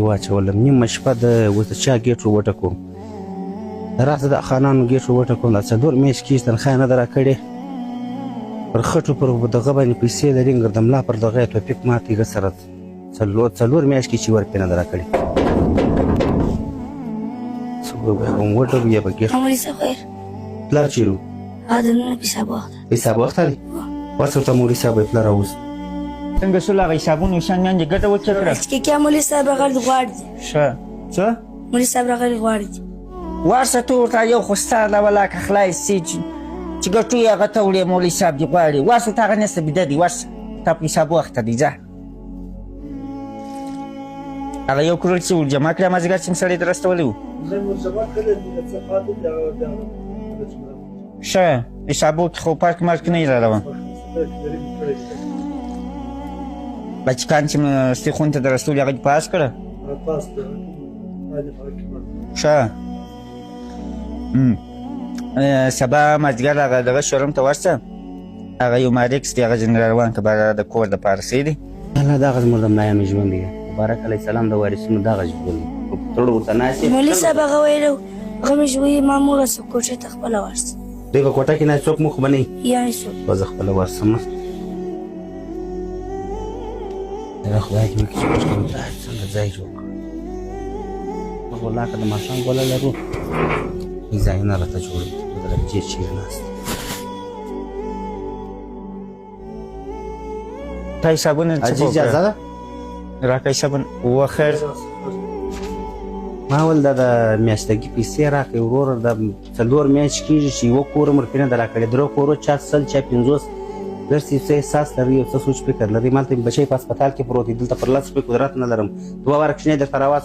واچولم نیمه شپه د اوس د چا ګیټ ور وټکوم راته د خانانو ګیټ ور وټکوم دا څلور میاشتې کېږي تنخوا نه ده راکړې پر خټو پر دغه باندې پیسې لري ګر د ملا پر دغه یې توفیق ماته یې سره څلور میاشتې کې چې ورپې نه ده راکړې څه ووایم وټو بیا به ګیټ مولوي صاحب خیر پلار چیرې و دننه پیساب واخته پیساب واخته دی ورته ورته مولوي صاحب یې پلار راوست څنګه سول هغه حسابونه شان میندې ګټه وچه کړه چې کیا مولوي صاحب راغلی غواړي ښه څه مولوي صاحب راغلی غواړي ورشه ته ورته یو خو ستا له ولاکه خلاص سي چې ګټو یې هغه ته وړې مولوي صاحب دې غواړي ورشه ته هغه نسته بیده دي ورشه تا په حساب واخته دی ځه هغه یو کروړ چې ور جمع کړه مازدیګر چې مې سړی ته رسولی و ښه حسابو کې خو پارک مارک نه یې راروم بچکان چې مې ستیخون ته د رسولي هغه دې پاس کړه ښه سبا مازدیګر هغه دغه شوروم ته ورشه هغه یو ماریکس دی هغه ځینې راروان که باره د کور دپاره صحیح دی الله دغه زموږ د ملایانو ژوند دی مبارک علیه السلام د وارثینو دغه ژوند دی تړو ورته ناست مولوي صاحب هغه ویلو هغه مې چې وایي ما مور راسه کوټې ته خپله ورسه دوی په کوټه کې نه څوک مخ به نه وي یعنې څوک به زه خپله ورسم دا خدای دې وکړي چې موږ کوم څنګه ځای جوړ کړو موږ ولاکه د ماښام ګوله لرو ځایونه راته جوړ کړي د ربجې چیرې ناست تا حسابونه حاجي اجازه ده راکړه حسابونه وخیر ما ول دا د میاشتګي پیسې راکړې وروره د څلور میاشتې کېږي چې یوه کور هم ورپې نه ده راکړې درې کورو چا 100 چا 50 درسې څه احساس لري یو څه سوچ فکر لري مالته بچی په هسپتال کې پروت دی دلته پر لاس روپۍ قدرت نه لرم دوه واره کوچنی درته راواستم